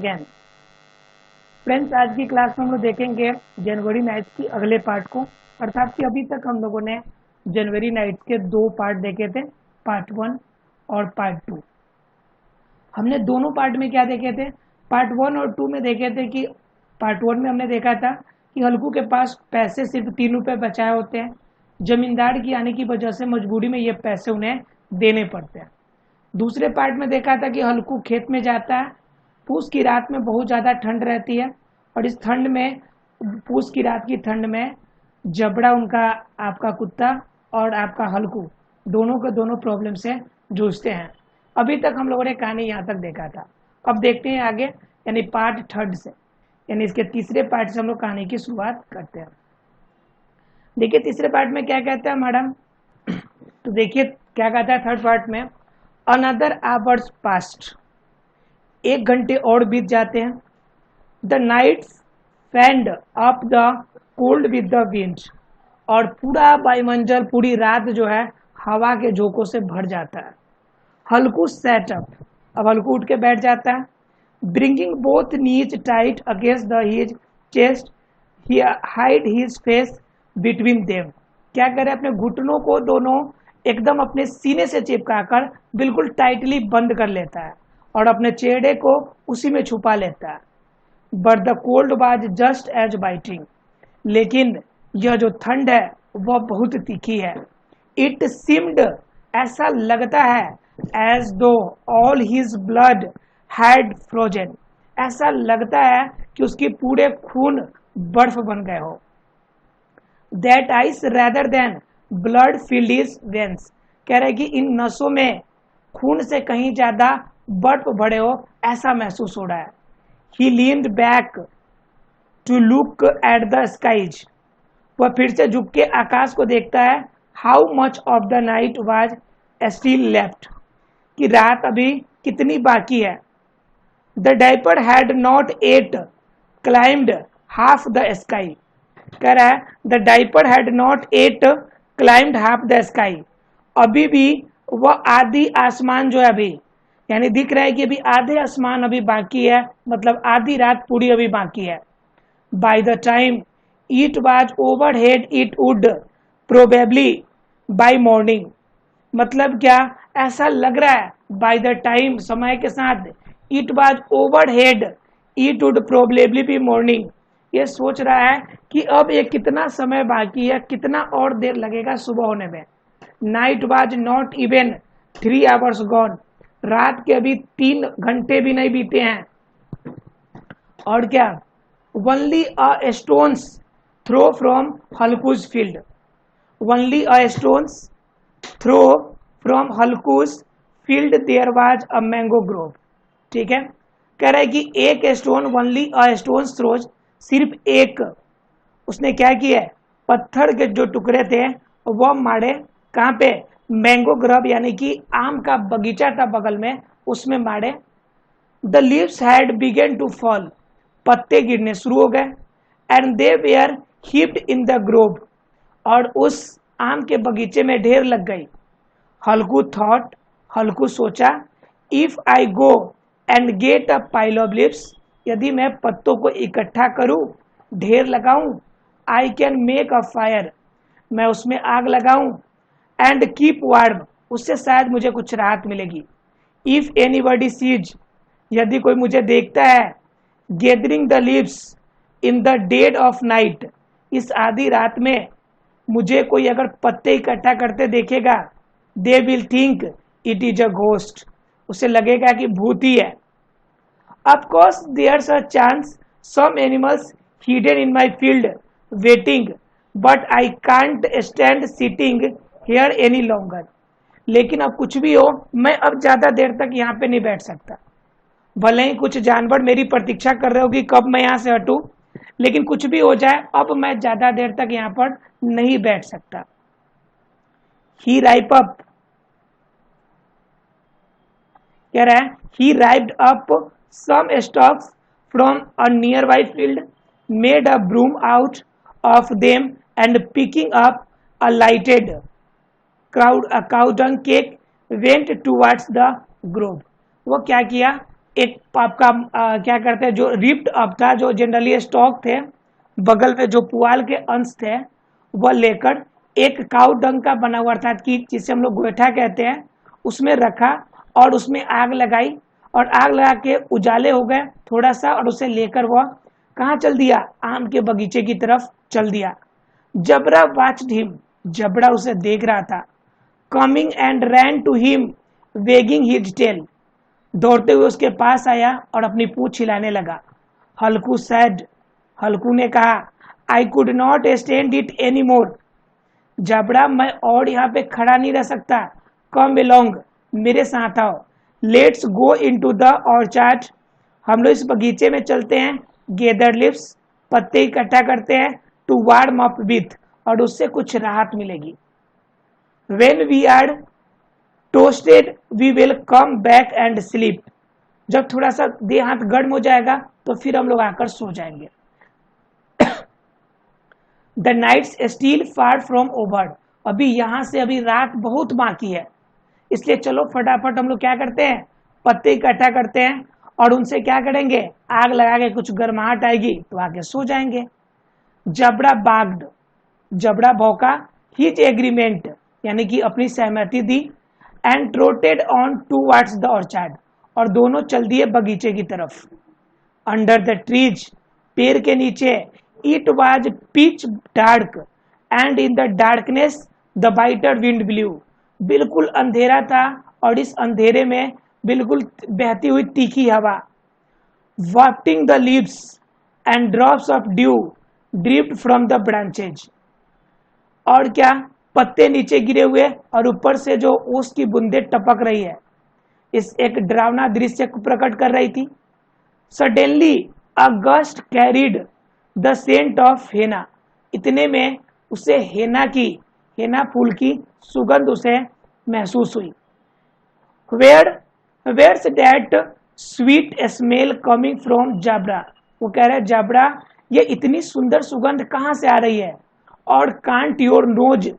Again friends, आज की class में हम लोग देखेंगे जनवरी नाइट्स की अगले पार्ट को। अर्थात कि अभी तक हम लोगों ने जनवरी नाइट्स के दो पार्ट देखे थे, पार्ट 1 और पार्ट 2। हमने दोनों पार्ट में क्या देखे थे? पार्ट 1 और 2 में देखे थे कि पार्ट 1 में हमने देखा था कि हल्कू के पास पैसे सिर्फ 3 रुपये बचाए होते हैं। जमींदार की आने की वजह से मजबूरी में ये पैसे उन्हें देने पड़ते हैं। दूसरे पार्ट में देखा था कि हल्कू खेत में जाता है। पूस की रात में बहुत ज़्यादा ठंड रहती है और इस ठंड में, पूस की रात की ठंड में जबड़ा उनका, आपका कुत्ता और आपका हल्कू दोनों के दोनों प्रॉब्लम से जूझते हैं। अभी तक हम लोगों ने कहानी यहाँ तक देखा था। अब देखते हैं आगे, यानी पार्ट 3 से, यानी इसके तीसरे पार्ट से हम लोग कहानी की शुरुआत करते हैं। देखिए तीसरे पार्ट में क्या कहता है मैडम, तो देखिए क्या कहता है थर्ड पार्ट में, अनदर आवर्स पास्ट, 1 घंटे और बीत जाते हैं। The nights fanned up the cold with the wind, और पूरा वायुमंडल, पूरी रात जो है हवा के झोंकों से भर जाता है। हल्कू सेट अप, अब हल्कू उठ के बैठ जाता है। Bringing both knees tight against the his chest, he hide his face between them. क्या करे, अपने घुटनों को दोनों एकदम अपने सीने से चिपकाकर बिल्कुल टाइटली बंद कर लेता है और अपने चेहरे को उसी में छुपा लेता है। But the cold was just as biting, लेकिन यह जो ठंड है वह बहुत तीखी है। इट सीम्ड, ऐसा लगता है, एज दो all his blood had frozen, ऐसा लगता है कि उसके पूरे खून बर्फ बन गए हो। That ice rather than blood field his veins, कह रहे कि इन नसों में खून से कहीं ज्यादा बर्फ भरे हो ऐसा महसूस हो रहा है। He leaned back to look at the skies, वह फिर से झुक के आकाश को देखता है। How much of the night was still left, कि रात अभी कितनी बाकी है। The dipper had not yet climbed half the sky, कह रहा है the dipper had not yet climbed half the sky, अभी भी वह आधी आसमान जो है अभी, यानी दिख रहा है कि अभी आधे आसमान अभी बाकी है, मतलब आधी रात पूरी अभी बाकी है। By the time it was over head it would probably bye morning, मतलब क्या, ऐसा लग रहा है बाय द टाइम, समय के साथ, it was over head it would probably be morning, ये सोच रहा है कि अब ये कितना समय बाकी है, कितना और देर लगेगा सुबह होने में। Night was not even 3 hours gone, रात के अभी 3 घंटे भी नहीं बीते हैं। और क्या, only a stone's throw from Halku's field, only a stone's throw from Halku's field there was a mango grove, ठीक है। कह रहा है कि एक stone, only a stone's throws, सिर्फ एक, उसने क्या किया, पत्थर के जो टुकड़े थे वह मारे, कहाँ पे, मैंगो ग्रब, यानी कि आम का बगीचा था बगल में, उसमें मारे। The leaves had begun to fall, पत्ते गिरने शुरू हो गए। And they were heaped in the grove, और उस आम के बगीचे में ढेर लग गई। हल्कू थॉट, हल्कू सोचा, if I go and get a pile of leaves, यदि मैं पत्तों को इकट्ठा करूं, ढेर लगाऊं, I can make a fire, मैं उसमें आग लगाऊं, एंड कीप वार्म, उससे शायद मुझे कुछ राहत मिलेगी। इफ एनीबडी सीज, यदि कोई मुझे देखता है, gathering the leaves in the dead of night, इस आधी रात में मुझे कोई अगर पत्ते इकट्ठा करते देखेगा, they will think it is a ghost, उसे लगेगा कि भूत ही है। Of course, there's a chance some animals hidden in my field waiting, but I can't stand sitting here any longer. लेकिन अब कुछ भी हो, मैं अब ज्यादा देर तक यहाँ पे नहीं बैठ सकता। भले ही कुछ जानवर मेरी प्रतीक्षा कर रहे हो कि कब मैं यहाँ से हटूं, लेकिन कुछ भी हो जाए, अब मैं ज्यादा देर तक यहाँ पर नहीं बैठ सकता। He ripe up, कह रहा है, he ripped up some stalks from a nearby field, made a broom out of them, and picking up a lighted cow dung cake, went towards the grove. वो क्या किया, एक आपका क्या करते हैं, जो रिप्ड अप था, जो जनरली स्टॉक थे, बगल में जो पुआल के अंश थे वह लेकर एक काऊ डंग का बना हुआ, अर्थात कि जिसे हम लोग गोईठा कहते हैं, उसमें रखा और उसमें आग लगाई और आग लगा के उजाले हो गए थोड़ा सा, और उसे लेकर वह कहाँ चल दिया, आम के बगीचे की तरफ चल दिया। जबरा वॉच्ड हिम, जबड़ा उसे देख रहा था। Coming and ran to him wagging his tail, दौड़ते हुए उसके पास आया और अपनी पूंछ हिलाने लगा। हल्कू सैड, हल्कू ने कहा, I could not stand it any more, जबड़ा मैं और यहाँ पे खड़ा नहीं रह सकता, कम अलोंग, मेरे साथ आओ, let's go into the orchard, हम लोग इस बगीचे में चलते हैं, गेदर लिव्स, पत्ते इकट्ठा करते हैं, टू वार्म अप विथ, और उससे कुछ राहत मिलेगी। When we are toasted we will come back and sleep, जब थोड़ा सा देह हाथ गर्म हो जाएगा तो फिर हम लोग आकर सो जाएंगे। The night's still far from over, अभी यहाँ से अभी रात बहुत बाकी है, इसलिए चलो फटाफट हम लोग क्या करते हैं, पत्ते इकट्ठा करते हैं और उनसे क्या करेंगे, आग लगा के कुछ गर्माहट आएगी तो आके सो जाएंगे। जबड़ा बाग्ड, जबड़ा भौंका, हिज एग्रीमेंट, यानी कि अपनी सहमति दी, and trotted on towards the orchard, और दोनों चल दिए बगीचे की तरफ। अंडर द ट्रीज, पेड़ के नीचे, it was pitch dark and in the darkness the biter wind blue, बिल्कुल अंधेरा था और इस अंधेरे में बिल्कुल बहती हुई तीखी हवा। Wafting the leaves and drops of dew dripped from the branches, और क्या, पत्ते नीचे गिरे हुए और ऊपर से जो ओस की बूंदें टपक रही है, इस एक डरावना दृश्य को प्रकट कर रही थी। Suddenly a gust carried the scent of henna, इतने में उसे हेना फूल की सुगंध उसे महसूस हुई। Where's that sweet smell coming from Jabra, वो कह रहे जबरा, ये इतनी सुंदर सुगंध कहाँ से आ रही है, और can't your nose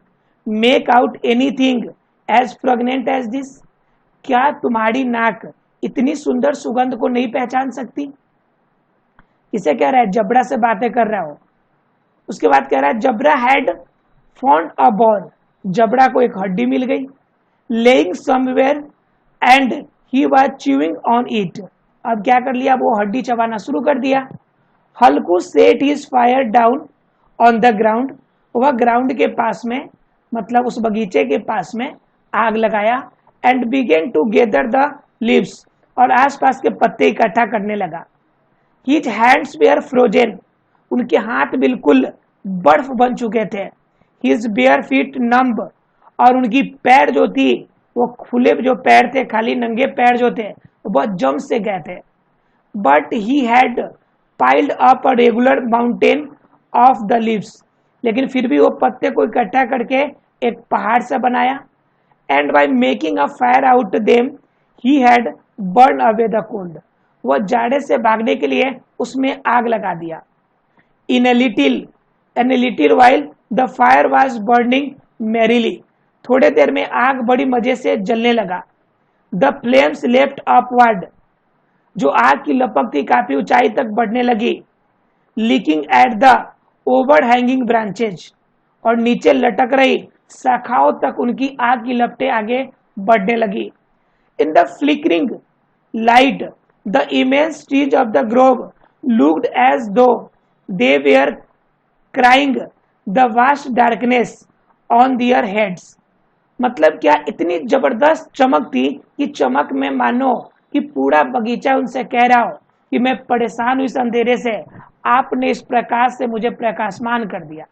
make out anything as pregnant as this, क्या तुम्हारी नाक इतनी सुंदर सुगंध को नहीं पहचान सकती। इसे कह रहा है जबड़ा से बातें कर रहा हो। उसके बाद कह रहा है जबरा हैड फाउंड अ बोन, जबड़ा को एक हड्डी मिल गई, laying somewhere and he was chewing on it, अब क्या कर लिया, वो हड्डी चबाना शुरू कर दिया। Halku set his fire down on the ground, वह ग्राउंड के पास में, मतलब उस बगीचे के पास में आग लगाया, and began to gather the leaves, और आसपास के पत्ते इकट्ठा करने लगा। हिज हैंड्स वेयर फ्रोजन, उनके हाथ बिल्कुल बर्फ बन चुके थे। हिज बेयर फीट नम्ब, और उनकी पैर जो थी वो खुले जो पैर थे, खाली नंगे पैर जो थे वो बहुत जम से गए थे। But he had piled up a regular mountain of the leaves, लेकिन फिर भी वो पत्ते को इकट्ठा करके एक पहाड़ से बनाया। And by making a fire out them he had burn away the cold, वह जाड़े से भागने के लिए उसमें आग लगा दिया। In a little while the fire was burning merrily, थोड़े देर में आग बड़ी मजे से जलने लगा। द फ्लेम्स लेफ्ट अपवर्ड, जो आग की लपक थी काफी ऊंचाई तक बढ़ने लगी। Leaking at the over hanging branches, और नीचे लटक रही शाखाओं तक उनकी आग की लपटें आगे बढ़ने लगी। In the flickering light the immense trees of the grove looked as though they were crying the vast darkness on their heads, मतलब क्या, इतनी जबरदस्त चमक थी कि चमक में मानो कि पूरा बगीचा उनसे कह रहा हो कि मैं परेशान हूं इस अंधेरे से, आपने इस प्रकाश से मुझे प्रकाशमान कर दिया।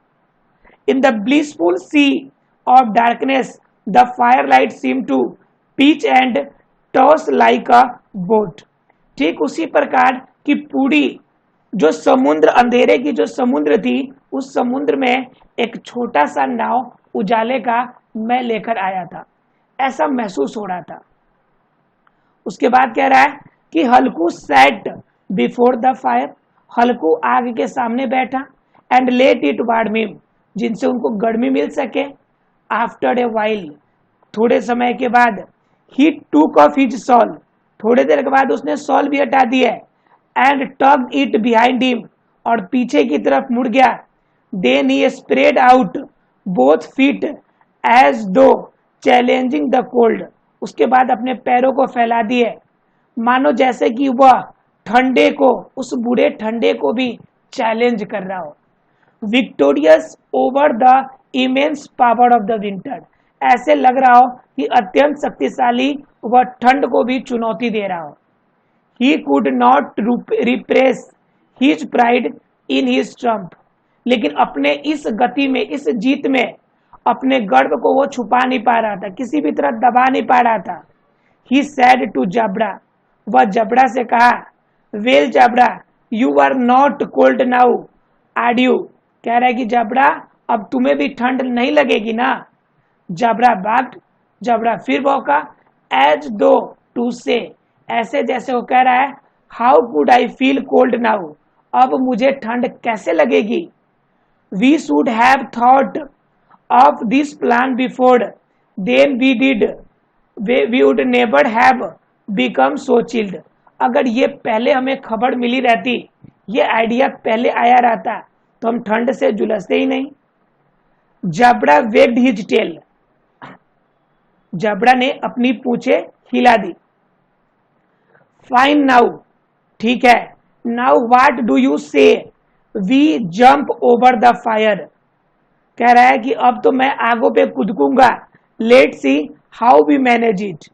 In the blissful sea of darkness the fire light seem to pitch and toss like a boat, ठीक उसी प्रकार की पूरी जो समुद्र, अंधेरे की जो समुद्र थी, उस समुद्र में एक छोटा सा नाव उजाले का मैं लेकर आया था, ऐसा महसूस हो रहा था। उसके बाद कह रहा है कि हल्कू सैट बिफोर द फायर, हल्कू आग के सामने बैठा, and let it warm him, जिनसे उनको गर्मी मिल सके। आफ्टर ए वाइल, थोड़े समय के बाद, ही टूक ऑफ हिज सॉल, थोड़ी देर के बाद उसने सॉल भी हटा दिया and tug it behind him, और पीछे की तरफ मुड़ गया। Then he spread out both feet as though challenging the cold, उसके बाद अपने पैरों को फैला दिए मानो जैसे कि वह ठंडे को, उस बुरे ठंडे को भी चैलेंज कर रहा हो। Victorious over the immense power of the winter, ऐसे लग रहा हो कि अत्यंत शक्तिशाली वह ठंड को भी चुनौती दे रहा हो। He could not repress his pride in his triumph, लेकिन अपने इस गति में, इस जीत में अपने गर्व को वो छुपा नहीं पा रहा था, किसी भी तरह दबा नहीं पा रहा था। ही सैड टू जबड़ा, वह जबड़ा से कहा, well Jabra you are not cold now are you, कह रहा है कि जबड़ा अब तुम्हें भी ठंड नहीं लगेगी ना। जबड़ा बात, जबड़ा फिर भौंका, एज दो टू से, ऐसे जैसे वो कह रहा है how could I feel cold now, अब मुझे ठंड कैसे लगेगी। We should have thought of this plan before, then we did, we would never have become so chilled, अगर ये पहले हमें खबर मिली रहती, ये आइडिया पहले आया रहता, तो हम ठंड से झुलसते ही नहीं। जबड़ा वेग्ड हिज टेल, जबड़ा ने अपनी पूंछे हिला दी। फाइन नाउ, ठीक है, now what do you say we jump over the fire, कह रहा है कि अब तो मैं आगों पे कूदूंगा, let see how we manage it,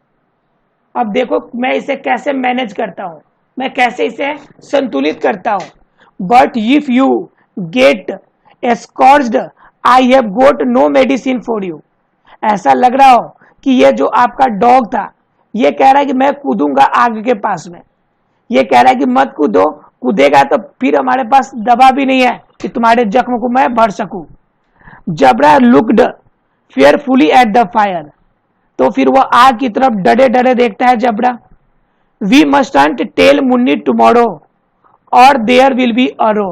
अब देखो मैं इसे कैसे मैनेज करता हूं, मैं कैसे इसे संतुलित करता हूं। But if you get scorched I have got no medicine for you, ऐसा लग रहा हो कि ये जो आपका डॉग था ये कह रहा है कि मैं कूदूंगा आग के पास में, ये कह रहा है कि मत कूदो, कूदेगा तो फिर हमारे पास दवा भी नहीं है कि तुम्हारे जख्म को मैं भर सकूं। जबड़ा लुक्ड फेयरफुली एट द फायर, तो फिर वह आग की तरफ डरे डरे देखता है Jabra. We mustn't tell Munni tomorrow or there will be a row,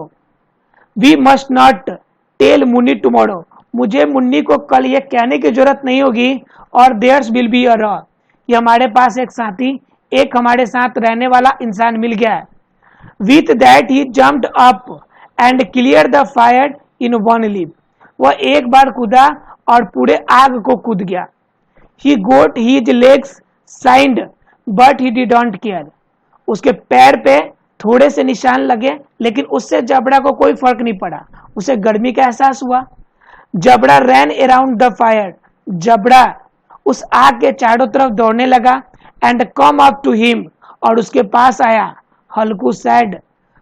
we must not tell Munni tomorrow, मुझे मुन्नी को कल ये कहने की जरूरत नहीं होगी, और देयर्स विल बी अ रो, कि हमारे पास एक साथी, एक हमारे साथ रहने वाला इंसान मिल गया है। With that he jumped up and clear the fire in one leap, वह एक बार कूदा और पूरे आग को कूद गया। He got his legs signed, but he did not care, उसके पैर पे थोड़े से निशान लगे लेकिन उससे जबड़ा को कोई फर्क नहीं पड़ा, उसे गर्मी का एहसास हुआ। जबड़ा रैन अराउंड द फायर, जबड़ा उस आग के चारों तरफ दौड़ने लगा। And come up to him, और उसके पास आया। हल्कू सैड,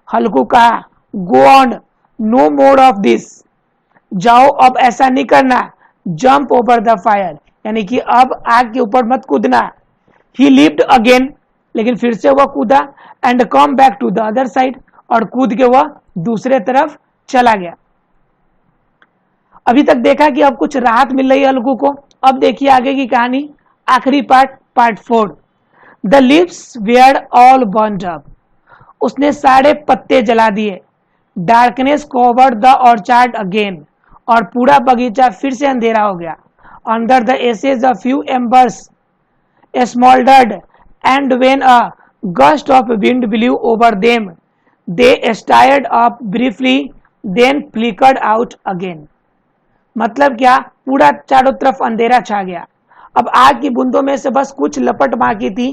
हल्कू कहा, go on, no more of this, जाओ अब ऐसा नहीं करना, जंप ओवर द फायर, यानी कि अब आग के ऊपर मत कूदना। ही लिव्ड अगेन, लेकिन फिर से वह कूदा। And come back to the other side, और कूद के वह दूसरे तरफ चला गया। अभी तक देखा कि अब कुछ राहत मिल रही है अलगू को। अब देखिए आगे की कहानी, आखिरी part 4। The leaves were all burned up, उसने सारे पत्ते जला दिए। Darkness covered the orchard again, और पूरा बगीचा फिर से अंधेरा हो गया। Under the ashes a few embers smoldered, and when a gust of wind blew over them, they stirred up briefly, then flickered out again. मतलब क्या, पूरा चारों तरफ अंधेरा छा गया। अब आग की बूंदों में से बस कुछ लपट बाकी थी।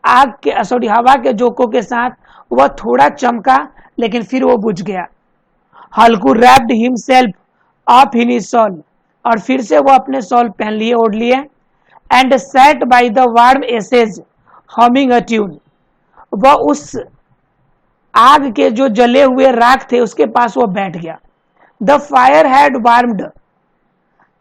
आग के हवा के झोंकों के साथ वह थोड़ा चमका, लेकिन फिर वो बुझ गया। हल्कू wrapped himself up in his shawl, और फिर से वो अपने सॉल पहन लिए, ओढ़ लिए। And sat by the warm ashes humming a tune, वह उस आग के जो जले हुए राख थे उसके पास वो बैठ गया। The fire had warmed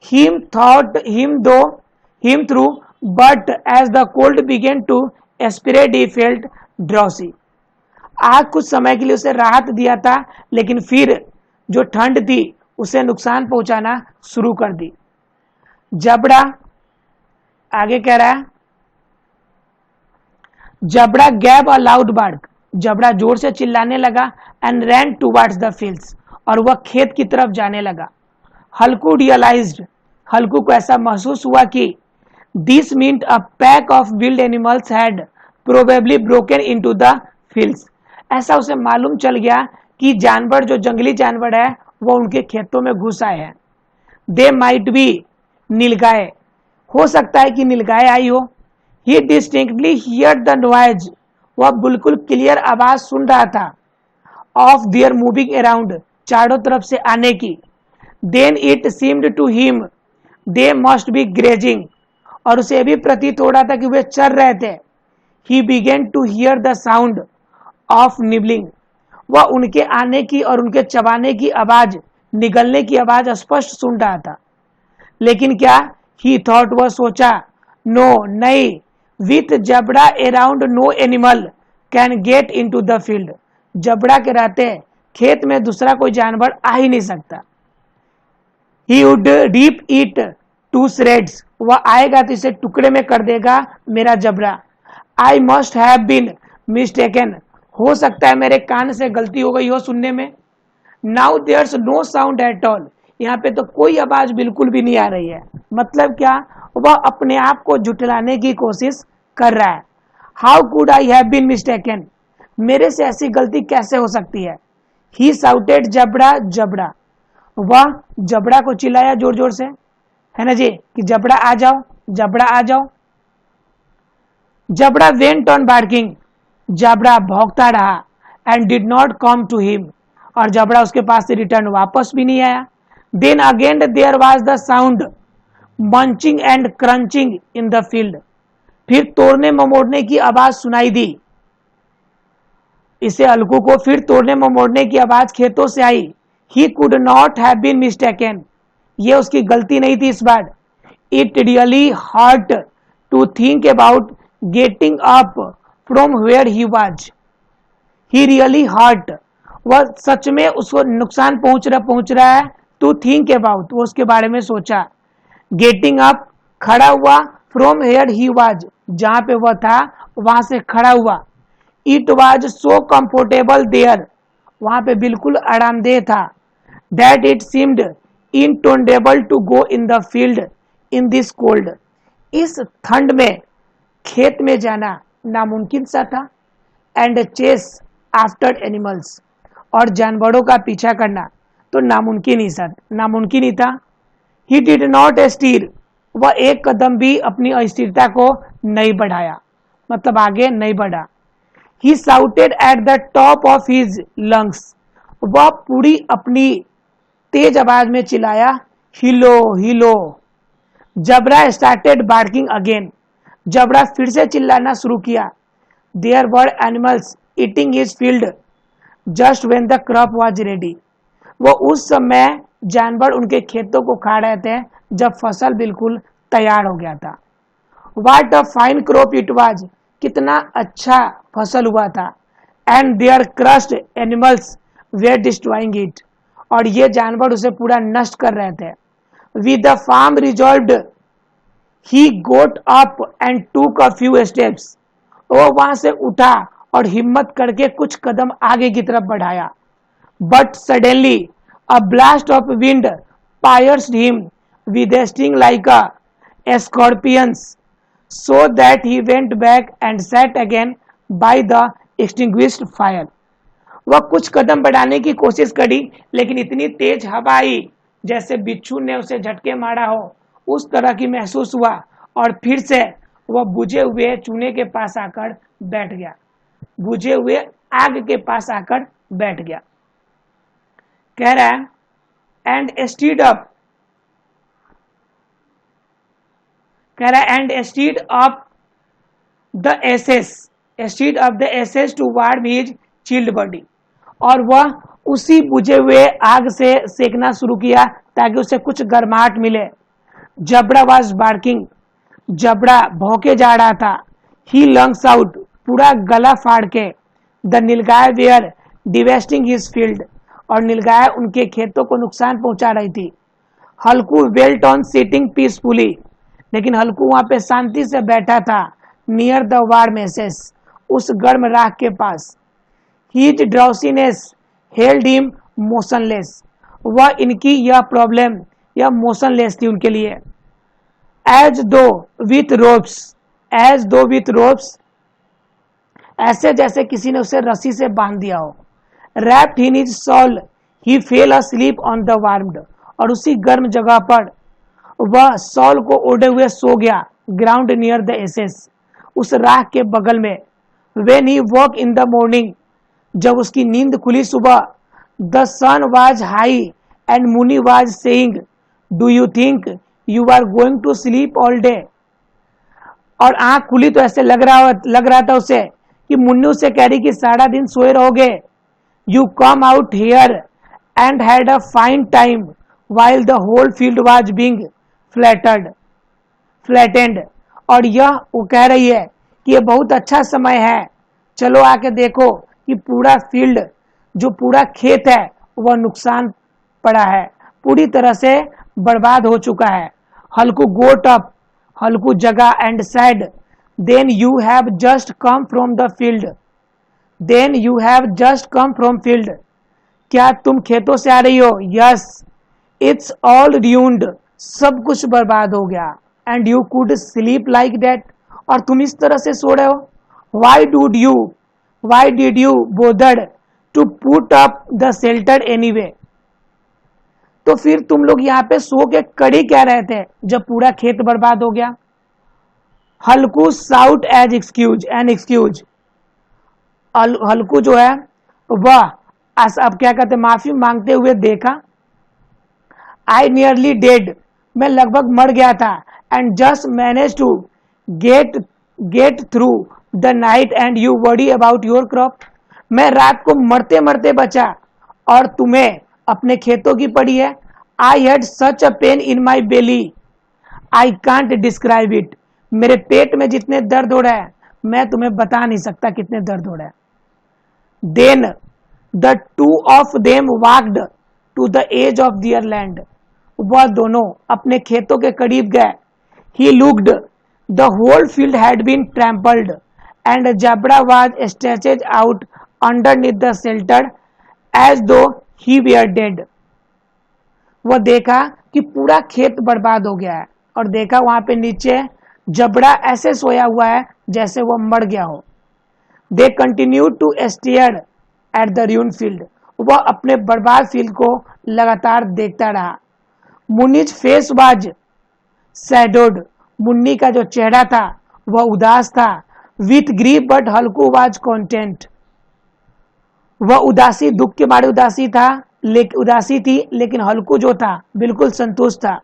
him thought him through, but as the cold began to spread he felt drowsy, आग कुछ समय के लिए उसे राहत दिया था, लेकिन फिर जो ठंड थी उसे नुकसान पहुंचाना शुरू कर दी। जबड़ा आगे कह रहा है, जबड़ा गैब अ लाउड बार्क, जबड़ा जोर से चिल्लाने लगा। And ran towards the fields, और वह खेत की तरफ जाने लगा। हल्कू रियलाइज्ड, हल्कू को ऐसा महसूस हुआ कि this meant a pack of wild animals had probably broken into the fields. ऐसा उसे मालूम चल गया कि जानवर, जो जंगली जानवर है, वो उनके खेतों में घुस आए हैं। दे माइट बी नीलगाय, हो सकता है कि नीलगाय आई हो। ही डिस्टिंक्टली हियर द नॉइज, वह बिल्कुल क्लियर आवाज सुन रहा था। ऑफ देयर मूविंग अराउंड, चारों तरफ से आने की। Then it seemed to him they must be grazing, और उसे भी प्रतीत हो रहा था कि वे चल रहे थे। He began to hear the sound of nibbling, वह उनके आने की और उनके चबाने की आवाज, निगलने की आवाज स्पष्ट सुन रहा था। लेकिन क्या, ही थॉट, वह सोचा, नो नहीं, with Jabra around no animal can get into the field, Jabra के रहते खेत में दूसरा कोई जानवर आ ही नहीं सकता। He would deep it to shreds, वह आएगा तो इसे टुकड़े में कर देगा मेरा Jabra. I must have been mistaken, हो सकता है मेरे कान से गलती हो गई हो सुनने में। Now there's no sound at all, यहाँ पे तो कोई आवाज बिल्कुल भी नहीं आ रही है। मतलब क्या, वह अपने आप को झुठलाने की कोशिश कर रहा है। How could I have been mistaken, मेरे से ऐसी गलती कैसे हो सकती है। ही साउटेड जबड़ा जबड़ा, वह जबड़ा को चिल्लाया जोर जोर से, है ना जी, कि जबड़ा आ जाओ, जबड़ा आ जाओ। जबड़ा वेंट ऑन बार्किंग, जबड़ा भौंकता रहा। And did not come to him, और जबड़ा उसके पास से रिटर्न वापस भी नहीं आया। Then again there was the sound munching and crunching in the field, फिर तोड़ने ममोड़ने की आवाज सुनाई दी। इसे अलगू को फिर तोड़ने ममोड़ने की आवाज खेतों से आई। He could not have been mistaken, ये उसकी गलती नहीं थी इस बार। It really hurt to think about getting up from where he was. He really hurt, वह सच में उसको नुकसान पहुंच रहा है। टू थिंक अबाउट, वो उसके बारे में सोचा। गेटिंग अप, खड़ा हुआ। फ्रॉम हेयर ही वाज, जहां पे वह था वहां से खड़ा हुआ। It was so comfortable there, वहां पे बिल्कुल आरामदेह था। That it seemed intolerable to go in the field in this cold, इस ठंड में खेत में जाना नामुमकिन सा था। एंड चेस आफ्टर एनिमल्स, और जानवरों का पीछा करना तो नामुमकिन ही था। ही डिड नॉट स्टीर, वह एक कदम भी अपनी अस्थिरता को नहीं बढ़ाया, मतलब आगे नहीं बढ़ा। ही shouted at the top of his lungs, वह पूरी अपनी तेज आवाज में चिल्लाया, हिलो हिलो। जबड़ा स्टार्टेड बार्किंग अगेन, जबड़ा फिर से चिल्लाना शुरू किया। There were animals eating his field just when the crop was ready, वो उस समय जानवर उनके खेतों को खा रहे थे जब फसल बिल्कुल तैयार हो गया था। What a fine crop it was, कितना अच्छा फसल हुआ था। And there cursed animals were destroying it, और ये जानवर उसे पूरा नष्ट कर रहे थे। With the firm resolved he got up and took a few steps, वो वहां से उठा और हिम्मत करके कुछ कदम आगे की तरफ बढ़ाया। But suddenly a blast of wind pierced him with a sting like a scorpion's, so that he went back and sat again by the extinguished fire. वह कुछ कदम बढ़ाने की कोशिश करी, लेकिन इतनी तेज हवा आई जैसे बिच्छू ने उसे झटके मारा हो, उस तरह की महसूस हुआ, और फिर से वह बुझे हुए चूने के पास आकर बैठ गया, बुझे हुए आग के पास आकर बैठ गया। कह रहा है एंड स्टीड अप, कह रहा है and stirred up the ashes, stirred up the ashes to warm his chilled body, और वह उसी बुझे हुए आग से सेकना शुरू किया ताकि उसे कुछ गर्माहट मिले। जबड़ा वाज बार्किंग, जबड़ा भौंके जा रहा था। ही लंग्स आउट, पूरा गला फाड़ के। The nilgai were devastating his field, और नीलगाय उनके खेतों को नुकसान पहुंचा रही थी। Halku went on sitting peacefully, लेकिन हल्कू वहां पे शांति से बैठा था। नियर द वार्म एसेस, उस गर्म राख के पास। His drowsiness held him motionless, वह इनकी यह प्रॉब्लम, यह मोशनलेस थी उनके लिए। एज दो विथ रोप्स, एज दो विथ रोप्स ऐसे जैसे किसी ने उसे रस्सी से बांध दिया हो। Wrapped in his shawl he fail asleep on the warmed, और उसी गर्म जगह पर वह शॉल को ओढ़े हुए सो गया। ग्राउंड नियर द एसेस, उस राख के बगल में। When he woke in the morning, जब उसकी नींद खुली सुबह, the sun was high and Munni was saying do you think you are going to sleep all day. और आंख खुली तो ऐसे लग रहा था उसे कि मुन्नी उसे कह रही कि सारा दिन सोए रहोगे। You come out here and had a fine time while the whole field was being flattened. और यह वो कह रही है कि ये बहुत अच्छा समय है, चलो आके देखो कि पूरा फील्ड, जो पूरा खेत है वह नुकसान पड़ा है, पूरी तरह से बर्बाद हो चुका है। हल्कू गोट अप, हल्कू जगह and said then you have just come from the field, then you have just come from field, क्या तुम खेतों से आ रही हो? यस, इट्स ऑल ruined, सब कुछ बर्बाद हो गया। And you could sleep like that, और तुम इस तरह से सो रहे हो। Why did you bother to put up the shelter anyway, तो फिर तुम लोग यहाँ पे सो के कड़ी क्या रहे थे जब पूरा खेत बर्बाद हो गया। हल्कू साउट एज एक्सक्यूज, हल्कू जो है वह अब क्या कहते माफी मांगते हुए देखा। आई नियरली डेड, मैं लगभग मर गया था। And just manage to get through the night and you worry about your crop, मैं रात को मरते मरते बचा और तुम्हें अपने खेतों की पड़ी है। I had such a pain in my belly, I can't describe it, मेरे पेट में जितने दर्द हो रहा है मैं तुम्हें बता नहीं सकता कितने दर्द हो रहा है। Then the two of them walked to the edge of their land, वह दोनों अपने खेतों के करीब गए। He looked, the whole field had been trampled and Jabra was stretched out underneath the shelter as though he where dead, वह देखा कि पूरा खेत बर्बाद हो गया है और देखा वहां पे नीचे जबड़ा ऐसे सोया हुआ है जैसे वह मर गया हो। They continue to stare at the ruined field, वह अपने बर्बाद फील्ड को लगातार देखता रहा। Munni's face was shadowed, Munni का जो चेहरा था वह उदास था। With grief but Halku was content, वह उदासी दुख के मारे उदासी थी लेकिन हल्कू जो था बिल्कुल संतुष्ट था।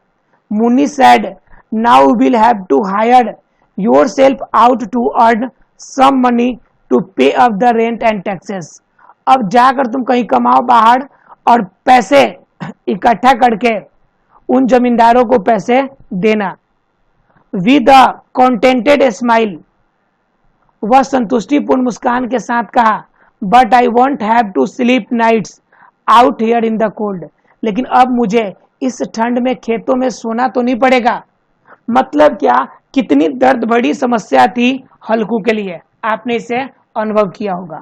Munni said now will have to hire yourself out to earn some money to pay up the rent and taxes, अब जाकर तुम कहीं कमाओ बाहर और पैसे इकट्ठा करके उन जमींदारों को पैसे देना। विद अ कॉन्टेंटेड स्माइल, वह संतुष्टिपूर्ण मुस्कान के साथ कहा, but I won't have to sleep nights out here in the cold, लेकिन अब मुझे इस ठंड में खेतों में सोना तो नहीं पड़ेगा। मतलब क्या, कितनी दर्द भरी समस्या थी हल्कू के लिए, आपने इसे अनुभव किया होगा।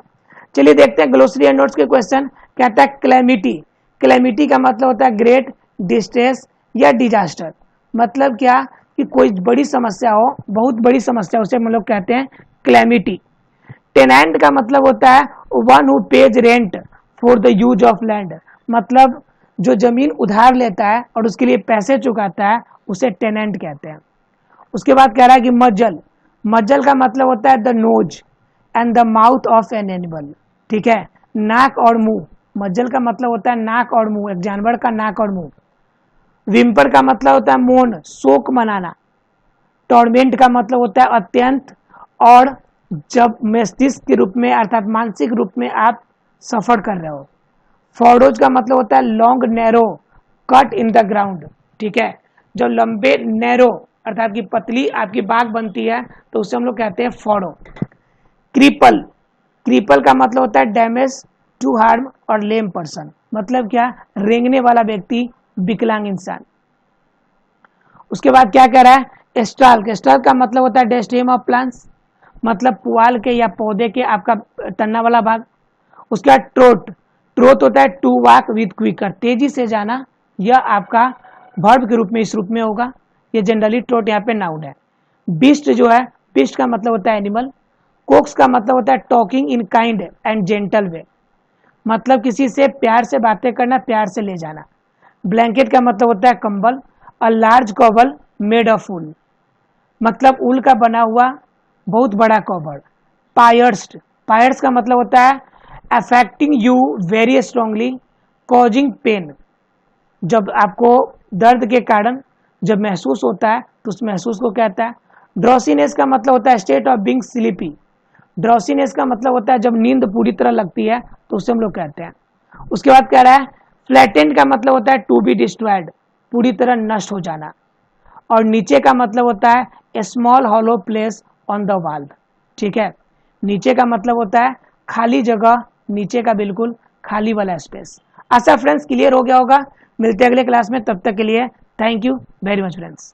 चलिए देखते हैं ग्लोसरी एंड नोट्स के क्वेश्चन। कहता है क्लैमिटी, क्लैमिटी का मतलब होता है ग्रेट डिस्ट्रेस या डिजास्टर। मतलब क्या कि कोई बड़ी समस्या हो, बहुत बड़ी समस्या, उसे हम लोग कहते हैं क्लैमिटी। टेनेंट का मतलब होता है one who page rent for the use of land, मतलब जो जमीन उधार लेता है और उसके लिए पैसे चुकाता है उसे टेनेंट कहते हैं। उसके बाद कह रहा है कि मज्जल, मज्जल का मतलब होता है the nose and the mouth of an animal, ठीक है, नाक और मुंह। मज्जल का मतलब होता है नाक और मुंह, एक जानवर का नाक और मुंह। विम्पर का मतलब होता है मौन, शोक मनाना। टॉर्मेंट का मतलब होता है अत्यंत, और जब मस्तिष्क के रूप में अर्थात मानसिक रूप में आप सफर कर रहे हो। फॉरोज का मतलब होता है long narrow cut in the ground, ठीक है, जो लंबे नैरो अर्थात की पतली आपकी बाग बनती है तो उसे हम लोग कहते हैं फॉरो। क्रीपल, क्रीपल का मतलब होता है डैमेज टू हार्म और लेम पर्सन, मतलब क्या, रेंगने वाला व्यक्ति, विकलांग इंसान। उसके बाद क्या कह रहा है, स्टाल्क, स्टाल्क का मतलब होता है डेस्टेम ऑफ प्लांट्स, मतलब पुआल के या पौधे के आपका तन्ना वाला भाग। उसके बाद ट्रोट, ट्रोट होता है टू वॉक विथ क्विकर, तेजी से जाना, यह आपका वर्ब के रूप में इस रूप में होगा, ये जनरली ट्रोट यहाँ पे नाउन है। बिस्ट जो है, बिस्ट का मतलब होता है एनिमल। कोक्स का मतलब होता है talking in kind and gentle वे, मतलब किसी से प्यार से बातें करना, प्यार से ले जाना। ब्लैंकेट का मतलब होता है कंबल। A large cobble made of wool, मतलब ऊल का बना हुआ बहुत बड़ा कॉबड़। पायर्स्ड, पायर्स का मतलब होता है affecting you very strongly causing pain, जब आपको दर्द के कारण जब महसूस होता है तो उस महसूस को कहता है। ड्रॉसीनेस का मतलब होता है स्टेट ऑफ बीइंग स्लीपी, ड्रॉसीनेस का मतलब होता है जब नींद पूरी तरह लगती है तो उसे हम लोग कहते हैं। उसके बाद कह रहा है फ्लैटेंड का मतलब होता है टू बी डिस्ट्रॉयड, पूरी तरह नष्ट हो जाना। और नीचे का मतलब होता है a small hollow place on the wall, ठीक है। नीचे का मतलब होता है खाली जगह, नीचे का बिल्कुल खाली वाला स्पेस। आशा फ्रेंड्स क्लियर हो गया होगा। मिलते हैं अगले क्लास में, तब तक के लिए thank you very much friends.